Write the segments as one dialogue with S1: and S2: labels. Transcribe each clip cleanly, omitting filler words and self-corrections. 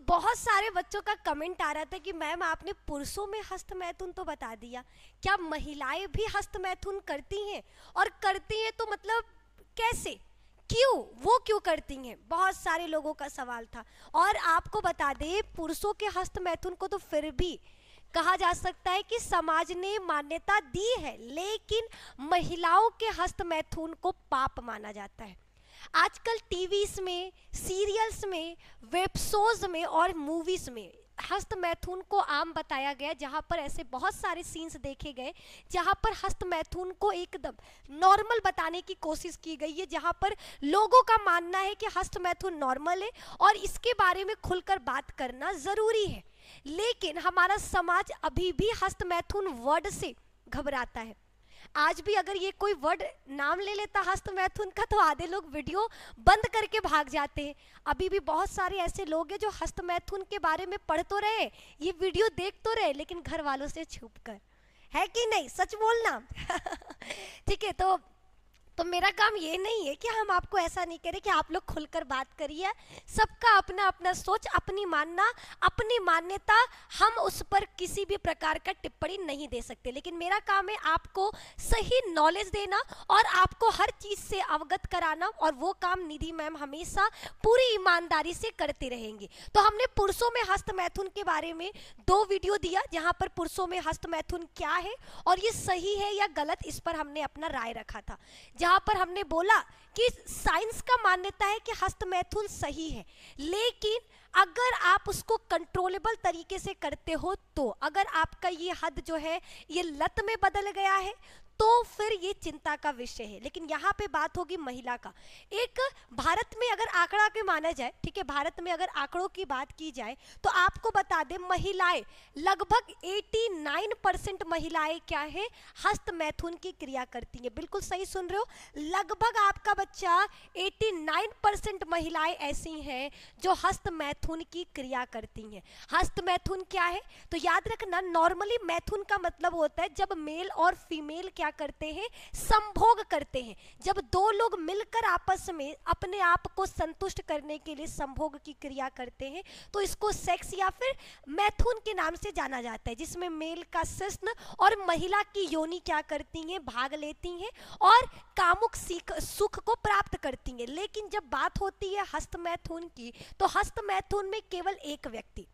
S1: बहुत सारे बच्चों का कमेंट आ रहा था कि मैम आपने पुरुषों में हस्त मैथुन तो बता दिया, क्या महिलाएं भी हस्त मैथुन करती हैं? और करती हैं तो मतलब कैसे, क्यों, वो क्यों करती हैं? बहुत सारे लोगों का सवाल था। और आपको बता दें, पुरुषों के हस्त मैथुन को तो फिर भी कहा जा सकता है कि समाज ने मान्यता दी है, लेकिन महिलाओं के हस्त मैथुन को पाप माना जाता है। आजकल टीवीज में, सीरियल्स में, वेब शोज में और मूवीज में हस्त मैथुन को आम बताया गया, जहां पर ऐसे बहुत सारे सीन्स देखे गए जहां पर हस्त मैथुन को एकदम नॉर्मल बताने की कोशिश की गई है, जहां पर लोगों का मानना है कि हस्त मैथुन नॉर्मल है और इसके बारे में खुलकर बात करना जरूरी है। लेकिन हमारा समाज अभी भी हस्त मैथुन वर्ड से घबराता है। आज भी अगर ये कोई वर्ड नाम ले लेता हस्त मैथुन का तो आधे लोग वीडियो बंद करके भाग जाते हैं। अभी भी बहुत सारे ऐसे लोग हैं जो हस्त मैथुन के बारे में पढ़ तो रहे, ये वीडियो देख तो रहे, लेकिन घर वालों से छुप कर। है कि नहीं, सच बोलना। ठीक है, तो मेरा काम ये नहीं है कि हम आपको ऐसा नहीं करें कि आप लोग खुलकर बात करिए। सबका अपना अपना सोच, अपनी मानना, अपनी मान्यता, हम उस पर किसी भी प्रकार का टिप्पणी नहीं दे सकते। लेकिन मेरा काम है आपको सही नॉलेज देना और आपको हर चीज़ से अवगत कराना, और वो काम निधि मैम हमेशा पूरी ईमानदारी से करते रहेंगे। तो हमने पुरुषों में हस्त मैथुन के बारे में 2 वीडियो दिया, जहाँ पर पुरुषों में हस्त मैथुन क्या है और ये सही है या गलत, इस पर हमने अपना राय रखा था। जहां पर हमने बोला कि साइंस का मान्यता है कि हस्त मैथुन सही है, लेकिन अगर आप उसको कंट्रोलेबल तरीके से करते हो तो, अगर आपका ये हद जो है ये लत में बदल गया है तो फिर ये चिंता का विषय है। लेकिन यहाँ पे बात होगी महिला का। एक भारत में अगर आंकड़ा के माना जाए, ठीक है, भारत में अगर आंकड़ों की बात की जाए तो आपको बता दें, महिलाएं लगभग 89% महिलाएं क्या है, हस्त मैथुन की क्रिया करती हैं। बिल्कुल सही सुन रहे हो, लगभग आपका बच्चा 89% महिलाएं ऐसी हैं जो हस्त मैथुन की क्रिया करती हैं। हस्त मैथुन क्या है तो याद रखना, नॉर्मली मैथुन का मतलब होता है जब मेल और फीमेल क्या करते हैं, संभोग करते हैं। जब 2 लोग मिलकर आपस में अपने आप को संतुष्ट करने के लिए संभोग की क्रिया करते हैं तो इसको सेक्स या फिर मैथुन के नाम से जाना जाता है, जिसमें मेल का शिश्न और महिला की योनि क्या करती हैं, भाग लेती हैं और कामुक सुख को प्राप्त करती हैं। लेकिन जब बात होती है हस्त मैथुन की, तो हस्त मैथुन में केवल एक व्यक्ति,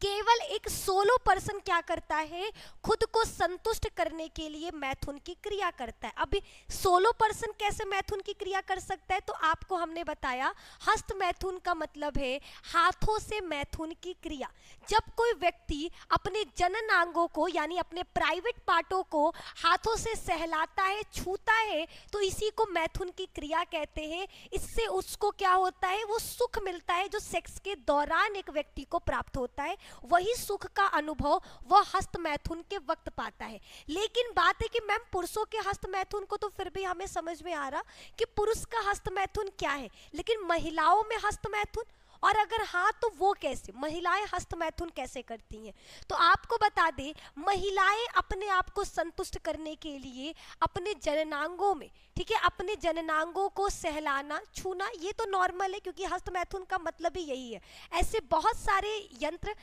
S1: केवल एक सोलो पर्सन क्या करता है, खुद को संतुष्ट करने के लिए मैथुन की क्रिया करता है। अभी सोलो पर्सन कैसे मैथुन की क्रिया कर सकता है, तो आपको हमने बताया हस्त मैथुन का मतलब है हाथों से मैथुन की क्रिया। जब कोई व्यक्ति अपने जननांगों को यानी अपने प्राइवेट पार्टों को हाथों से सहलाता है, छूता है, तो इसी को मैथुन की क्रिया कहते हैं। इससे उसको क्या होता है, वो सुख मिलता है जो सेक्स के दौरान एक व्यक्ति को प्राप्त होता है, वही सुख का अनुभव वह हस्त मैथुन के वक्त पाता है। लेकिन बात है कि मैम पुरुषों के हस्त मैथुन को तो फिर भी हमें समझ में आ रहा कि पुरुष का हस्त मैथुन क्या है, लेकिन महिलाओं में हस्त मैथुन, और अगर हाँ तो वो कैसे, महिलाएं हस्त मैथुन कैसे करती हैं? तो आपको बता दें, महिलाएं अपने आप को संतुष्ट करने के लिए अपने जननांगों में, ठीक है, अपने जननांगों को सहलाना, छूना, ये तो नॉर्मल है क्योंकि हस्त मैथुन का मतलब ही यही है। ऐसे बहुत सारे यंत्र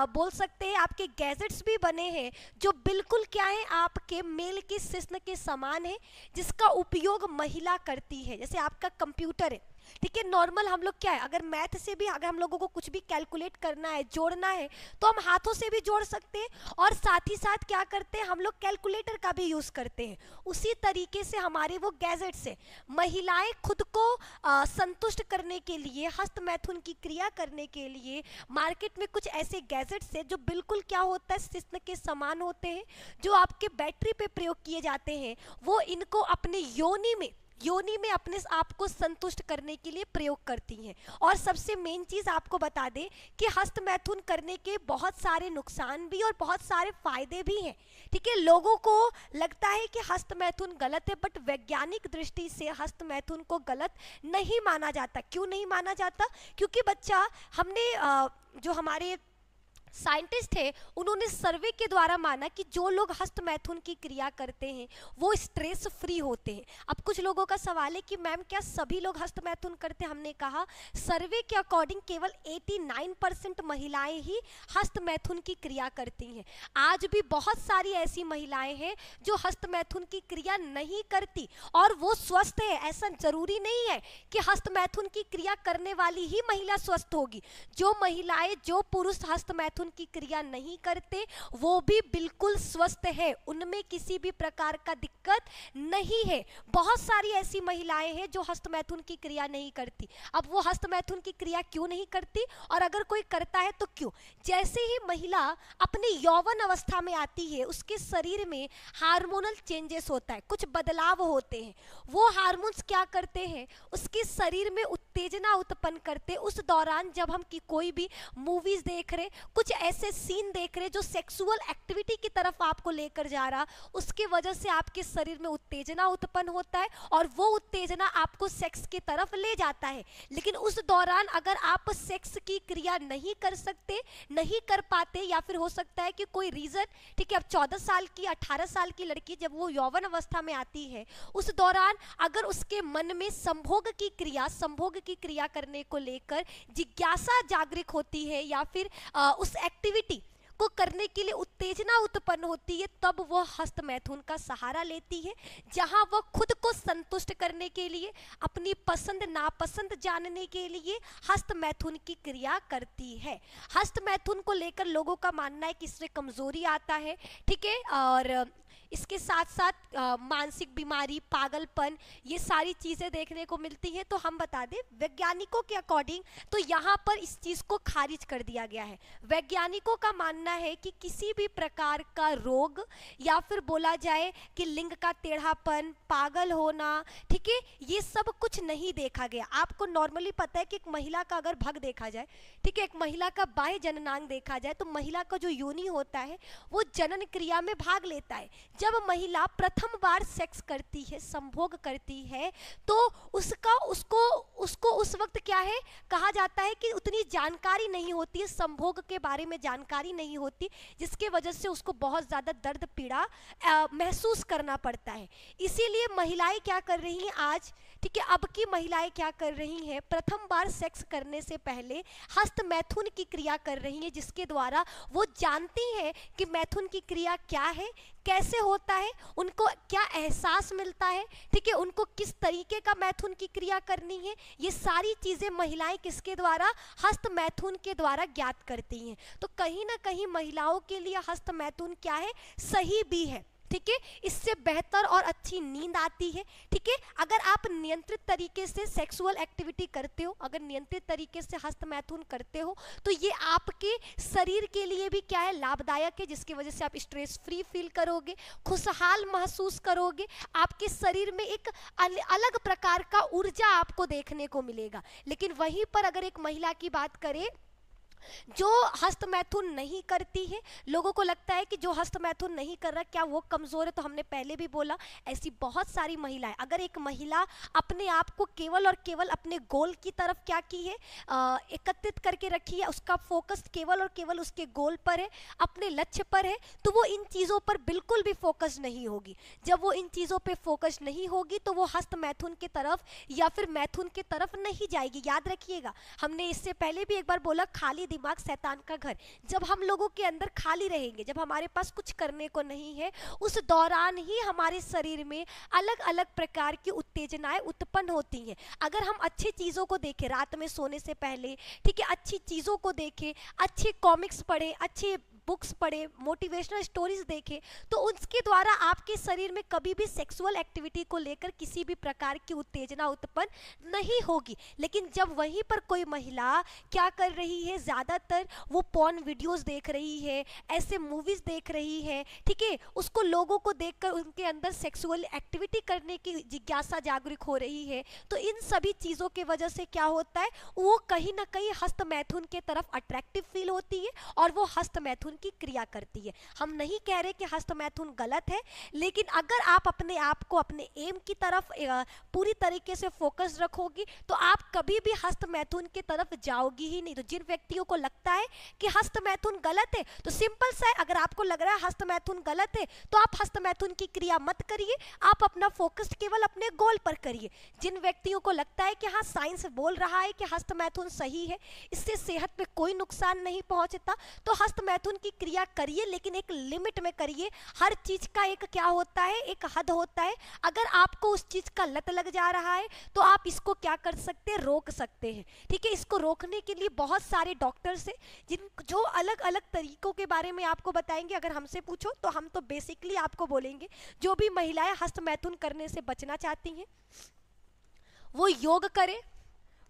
S1: बोल सकते हैं, आपके गैजेट्स भी बने हैं जो बिल्कुल क्या है, आपके मेल के शिश्न के समान है, जिसका उपयोग महिला करती है। जैसे आपका कंप्यूटर है, ठीक है, नॉर्मल हम लोग क्या है, अगर मैथ से भी अगर हम लोगों को कुछ भी कैलकुलेट करना है, जोड़ना है, तो हम हाथों से भी जोड़ सकते हैं और साथ ही साथ क्या करते हैं, हम लोग कैलकुलेटर का भी यूज करते हैं। उसी तरीके से हमारे वो गैजेट्स है। महिलाएं खुद को संतुष्ट करने के लिए, हस्त मैथुन की क्रिया करने के लिए मार्केट में कुछ ऐसे गैजेट्स है जो बिल्कुल क्या होता है, शिश्न के समान होते हैं, जो आपके बैटरी पे प्रयोग किए जाते हैं। वो इनको अपने योनि में अपने आप को संतुष्ट करने के लिए प्रयोग करती हैं। और सबसे मेन चीज आपको बता दें कि हस्त मैथुन करने के बहुत सारे नुकसान भी और बहुत सारे फायदे भी हैं। ठीक है, लोगों को लगता है कि हस्त मैथुन गलत है, बट वैज्ञानिक दृष्टि से हस्त मैथुन को गलत नहीं माना जाता। क्यों नहीं माना जाता? क्योंकि बच्चा, हमने जो हमारे साइंटिस्ट है, उन्होंने सर्वे के द्वारा माना कि जो लोग हस्त मैथुन की क्रिया करते हैं वो स्ट्रेस फ्री होते हैं। अब कुछ लोगों का सवाल है कि मैम क्या सभी लोग हस्त मैथुन करते हैं? हमने कहा सर्वे के अकॉर्डिंग केवल 89% महिलाएं ही हस्त मैथुन की क्रिया करती हैं। आज भी बहुत सारी ऐसी महिलाएं हैं जो हस्त मैथुन की क्रिया नहीं करती और वो स्वस्थ है। ऐसा जरूरी नहीं है कि हस्त मैथुन की क्रिया करने वाली ही महिला स्वस्थ होगी। जो महिलाएं, जो पुरुष हस्त मैथुन की क्रिया नहीं करते वो भी बिल्कुल स्वस्थ है, उनमें किसी भी प्रकार का दिक्कत नहीं है। बहुत सारी ऐसी महिलाएं हैं जो हस्त मैथुन की क्रिया नहीं करती। अब वो हस्त मैथुन की क्रिया क्यों नहीं करती और अगर कोई करता है तो क्यों? जैसे ही महिला अपनी यौवन अवस्था में आती है उसके शरीर में हार्मोनल चेंजेस होता है, कुछ बदलाव होते हैं। वो हार्मोन्स क्या करते हैं, उसके शरीर में उत्तेजना उत्पन्न करते। उस दौरान जब हम की कोई भी मूवीज देख रहे, कुछ ऐसे सीन देख रहे जो सेक्सुअल एक्टिविटी की तरफ आपको लेकर जा रहा, उसके वजह से आपके शरीर में उत्तेजना उत्पन्न होता है और वो उत्तेजना आपको सेक्स की तरफ ले जाता है। लेकिन उस दौरान अगर आप सेक्स की क्रिया नहीं कर सकते, नहीं कर पाते, या फिर हो सकता है कि कोई रीजन, ठीक है, अब 14 साल की 18 साल की लड़की जब वो यौवन अवस्था में आती है उस दौरान अगर उसके मन में संभोग की क्रिया करने को लेकर जिज्ञासा जागृत होती है या फिर उस एक्टिविटी को करने के लिए उत्तेजना उत्पन्न होती है, तब वह हस्त मैथुन का सहारा लेती है, जहां वह खुद को संतुष्ट करने के लिए, अपनी पसंद नापसंद जानने के लिए हस्त मैथुन की क्रिया करती है। हस्त मैथुन को लेकर लोगों का मानना है कि इससे कमजोरी आता है, ठीक है, और इसके साथ साथ मानसिक बीमारी, पागलपन, ये सारी चीज़ें देखने को मिलती हैं। तो हम बता दें वैज्ञानिकों के अकॉर्डिंग तो यहाँ पर इस चीज़ को खारिज कर दिया गया है। वैज्ञानिकों का मानना है कि किसी भी प्रकार का रोग या फिर बोला जाए कि लिंग का टेढ़ापन, पागल होना, ठीक है, ये सब कुछ नहीं देखा गया। आपको नॉर्मली पता है कि एक महिला का अगर भग देखा जाए, ठीक है, एक महिला का बाह्य जननांग देखा जाए तो महिला का जो योनि होता है वो जनन क्रिया में भाग लेता है। जब महिला प्रथम बार सेक्स करती है, संभोग करती है, तो उसको उस वक्त क्या है कहा जाता है कि उतनी जानकारी नहीं होती है, संभोग के बारे में जानकारी नहीं होती, जिसके वजह से उसको बहुत ज़्यादा दर्द पीड़ा महसूस करना पड़ता है। इसीलिए महिलाएं क्या कर रही हैं आज, ठीक है, अब की महिलाएं क्या कर रही हैं, प्रथम बार सेक्स करने से पहले हस्त मैथुन की क्रिया कर रही हैं, जिसके द्वारा वो जानती हैं कि मैथुन की क्रिया क्या है, कैसे होता है, उनको क्या एहसास मिलता है, ठीक है, उनको किस तरीके का मैथुन की क्रिया करनी है। ये सारी चीज़ें महिलाएं किसके द्वारा, हस्त मैथुन के द्वारा ज्ञात करती हैं। तो कहीं ना कहीं महिलाओं के लिए हस्त मैथुन क्या है, सही भी है, ठीक है, इससे बेहतर और अच्छी नींद आती है, ठीक है। अगर आप नियंत्रित तरीके से सेक्सुअल एक्टिविटी करते हो, अगर नियंत्रित तरीके से हस्त मैथुन करते हो तो ये आपके शरीर के लिए भी क्या है, लाभदायक है, जिसकी वजह से आप स्ट्रेस फ्री फील करोगे, खुशहाल महसूस करोगे, आपके शरीर में एक अलग प्रकार का ऊर्जा आपको देखने को मिलेगा। लेकिन वहीं पर अगर एक महिला की बात करें जो हस्त मैथुन नहीं करती है, लोगों को लगता है कि जो हस्त मैथुन नहीं कर रहा क्या वो कमज़ोर है, तो हमने पहले भी बोला ऐसी बहुत सारी महिलाएं, अगर एक महिला अपने आप को केवल और केवल अपने गोल की तरफ क्या की है, एकत्रित करके रखी है, उसका फोकस केवल और केवल उसके गोल पर है, अपने लक्ष्य पर है, तो वो इन चीज़ों पर बिल्कुल भी फोकस नहीं होगी। जब वो इन चीज़ों पर फोकस नहीं होगी तो वो हस्त मैथुन की तरफ या फिर मैथुन की तरफ नहीं जाएगी। याद रखिएगा, हमने इससे पहले भी एक बार बोला, खाली दिमाग शैतान का घर। जब हम लोगों के अंदर खाली रहेंगे, जब हमारे पास कुछ करने को नहीं है, उस दौरान ही हमारे शरीर में अलग अलग प्रकार की उत्तेजनाएं उत्पन्न होती हैं। अगर हम अच्छी चीज़ों को देखें रात में सोने से पहले, ठीक है, अच्छी चीज़ों को देखें, अच्छे कॉमिक्स पढ़ें, अच्छे बुक्स पढ़े, मोटिवेशनल स्टोरीज देखें, तो उसके द्वारा आपके शरीर में कभी भी सेक्सुअल एक्टिविटी को लेकर किसी भी प्रकार की उत्तेजना उत्पन्न नहीं होगी। लेकिन जब वहीं पर कोई महिला क्या कर रही है, ज़्यादातर वो पॉर्न वीडियोस देख रही है, ऐसे मूवीज़ देख रही है, ठीक है, उसको लोगों को देखकर उनके अंदर सेक्सुअल एक्टिविटी करने की जिज्ञासा जागरूक हो रही है, तो इन सभी चीज़ों की वजह से क्या होता है, वो कहीं ना कहीं हस्त मैथुन के तरफ अट्रैक्टिव फील होती है और वो हस्त मैथुन की क्रिया करती है। हम नहीं कह रहे कि हस्त मैथुन गलत है, लेकिन अगर आप अपने आप को अपने एम की तरफ पूरी तरीके से फोकस रखोगी तो आप कभी भी हस्त मैथुन की तरफ जाओगी ही नहीं। तो जिन व्यक्तियों को लगता है कि हस्त मैथुन गलत है, तो सिंपल सा है, अगर आपको लग रहा है हस्त मैथुन गलत है तो आप हस्त मैथुन की क्रिया मत करिए, आप अपना फोकस केवल अपने गोल पर करिए। जिन व्यक्तियों को लगता है कि हाँ साइंस बोल रहा है कि हस्त मैथुन सही है, इससे सेहत पे कोई नुकसान नहीं पहुंचता, तो हस्त मैथुन की क्रिया करिए, लेकिन एक लिमिट में करिए। हर चीज का एक क्या होता है, एक हद होता है। अगर आपको उस चीज का लत लग जा रहा है तो आप इसको क्या कर सकते हैं, रोक सकते हैं। ठीक है, इसको रोकने के लिए बहुत सारे डॉक्टर्स हैं जिन जो अलग अलग तरीकों के बारे में आपको बताएंगे। अगर हमसे पूछो तो हम तो बेसिकली आपको बोलेंगे जो भी महिलाएं हस्त मैथुन करने से बचना चाहती हैं वो योग करे,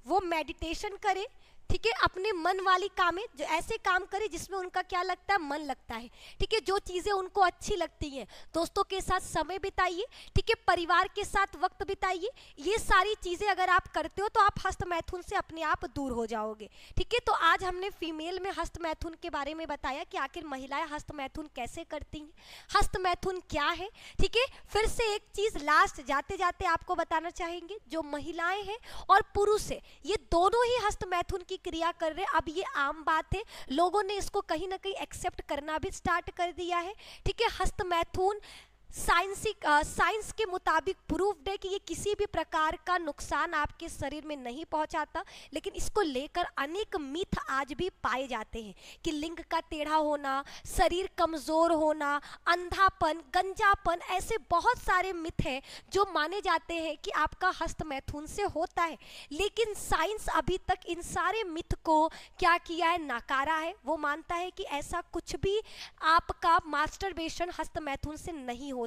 S1: वो मेडिटेशन करे, ठीक है, अपने मन वाली कामें, जो ऐसे काम करे जिसमें उनका क्या लगता है, मन लगता है। ठीक है, जो चीज़ें उनको अच्छी लगती हैं, दोस्तों के साथ समय बिताइए, ठीक है, परिवार के साथ वक्त बिताइए। ये सारी चीज़ें अगर आप करते हो तो आप हस्त मैथुन से अपने आप दूर हो जाओगे। ठीक है, तो आज हमने फीमेल में हस्त मैथुन के बारे में बताया कि आखिर महिलाएं हस्त मैथुन कैसे करती हैं, हस्त मैथुन क्या है। ठीक है, फिर से एक चीज़ लास्ट जाते जाते आपको बताना चाहेंगे, जो महिलाएं हैं और पुरुष है ये दोनों ही हस्त मैथुन की क्रिया कर रहे हैं। अब ये आम बात है, लोगों ने इसको कहीं ना कहीं एक्सेप्ट करना भी स्टार्ट कर दिया है। ठीक है, हस्त मैथुन साइंस के मुताबिक प्रूव्ड है कि ये किसी भी प्रकार का नुकसान आपके शरीर में नहीं पहुंचाता, लेकिन इसको लेकर अनेक मिथ आज भी पाए जाते हैं कि लिंग का टेढ़ा होना, शरीर कमजोर होना, अंधापन, गंजापन, ऐसे बहुत सारे मिथ हैं जो माने जाते हैं कि आपका हस्त मैथुन से होता है। लेकिन साइंस अभी तक इन सारे मिथ को क्या किया है, नकारा है। वो मानता है कि ऐसा कुछ भी आपका मास्टरबेशन हस्त मैथुन से नहीं होता।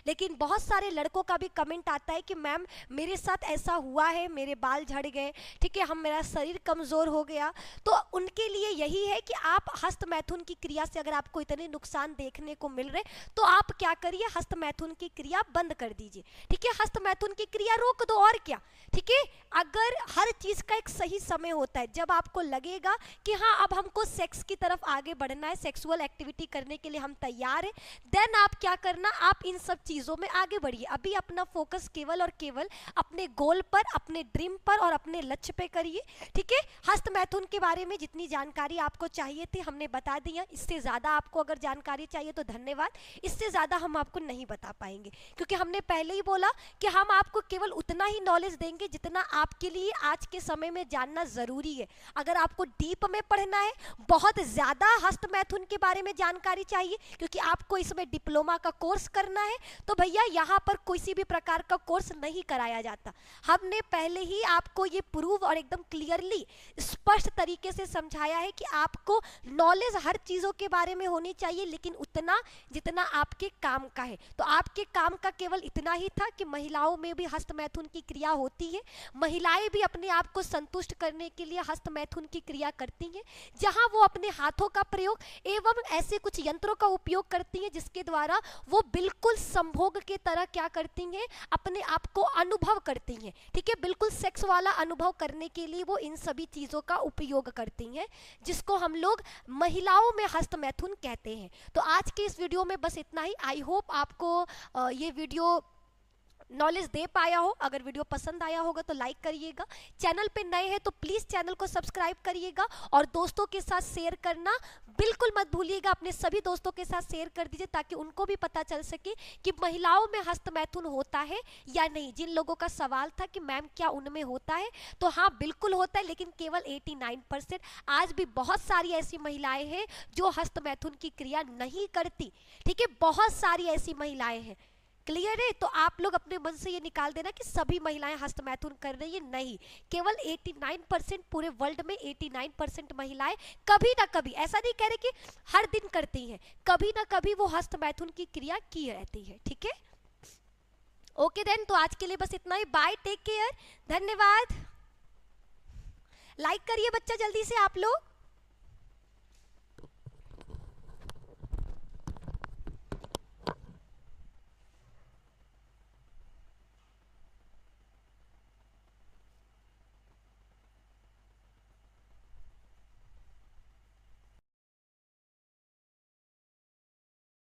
S1: लेकिन बहुत सारे लड़कों का भी कमेंट आता है कि मैम मेरे साथ ऐसा हुआ है, मेरे बाल झड़ गए, ठीक है, मेरा शरीर कमजोर हो गया। तो उनके लिए यही है कि आप हस्त मैथुन की क्रिया से अगर आपको इतने नुकसान देखने को मिल रहे तो आप क्या करिए, हस्त मैथुन की क्रिया बंद कर दीजिए। ठीक है, हस्त मैथुन की क्रिया रोक दो, और क्या। ठीक है, अगर हर चीज का एक सही समय होता है, जब आपको लगेगा कि हाँ अब हमको सेक्स की तरफ आगे बढ़ना है, सेक्सुअल एक्टिविटी करने के लिए हम तैयार हैं, देन आप क्या करना, आप इन सब चीजों में आगे बढ़िए। अभी अपना फोकस केवल और केवल अपने गोल पर, अपने ड्रीम पर और अपने लक्ष्य पे करिए। ठीक है, हस्त मैथुन के बारे में जितनी जानकारी आपको चाहिए थी हमने बता दिया। इससे ज्यादा आपको अगर जानकारी चाहिए तो धन्यवाद, इससे ज्यादा हम आपको नहीं बता पाएंगे, क्योंकि हमने पहले ही बोला कि हम आपको केवल उतना ही नॉलेज देंगे जितना आपके लिए आज के समय में जानना जरूरी है। अगर आपको डीप में पढ़ना है, बहुत ज्यादा हस्त मैथुन के बारे में जानकारी चाहिए, क्योंकि आपको इसमें डिप्लोमा का कोर्स करना है, तो भैया यहाँ पर किसी भी प्रकार का कोर्स नहीं कराया जाता। हमने पहले ही आपको ये प्रूव और एकदम क्लियरली स्पष्ट तरीके से समझाया है कि आपको नॉलेज हर चीजों के बारे में होनी चाहिए, लेकिन उतना जितना आपके काम का है। तो आपके काम का केवल इतना ही था कि महिलाओं में भी हस्त मैथुन की क्रिया होती है, महिलाएं भी अपने आप को संतुष्ट करने के लिए हस्त मैथुन की क्रिया करती हैं, जहां वो अपने हाथों का प्रयोग एवं ऐसे कुछ यंत्रों का उपयोग करती हैं जिसके द्वारा वो बिल्कुल संभोग के तरह क्या करती हैं, अपने आप को अनुभव करती हैं। ठीक है, बिल्कुल सेक्स वाला अनुभव करने के लिए वो इन सभी चीजों का उपयोग करती हैं, जिसको हम लोग महिलाओं में हस्त मैथुन कहते हैं। तो आज के इस वीडियो में बस इतना ही। आई होप आपको ये वीडियो नॉलेज दे पाया हो। अगर वीडियो पसंद आया होगा तो लाइक करिएगा, चैनल पे नए हैं तो प्लीज चैनल को सब्सक्राइब करिएगा, और दोस्तों के साथ शेयर करना बिल्कुल मत भूलिएगा। अपने सभी दोस्तों के साथ शेयर कर दीजिए ताकि उनको भी पता चल सके कि महिलाओं में हस्त मैथुन होता है या नहीं। जिन लोगों का सवाल था कि मैम क्या उनमें होता है, तो हाँ बिल्कुल होता है, लेकिन केवल 89%। आज भी बहुत सारी ऐसी महिलाएं हैं जो हस्त मैथुन की क्रिया नहीं करती। ठीक है, बहुत सारी ऐसी महिलाएं हैं। क्लियर है? तो आप लोग अपने मन से ये निकाल देना कि सभी महिलाएं हस्त मैथुन कर रही है, नहीं, केवल 89%। पूरे वर्ल्ड में 89% महिलाएं कभी ना कभी, ऐसा नहीं कह रहे कि हर दिन करती हैं, कभी ना कभी वो हस्त मैथुन की क्रिया की रहती है। ठीक है, ओके देन, तो आज के लिए बस इतना ही। बाय, टेक केयर, धन्यवाद। लाइक करिए बच्चा जल्दी से आप लोग।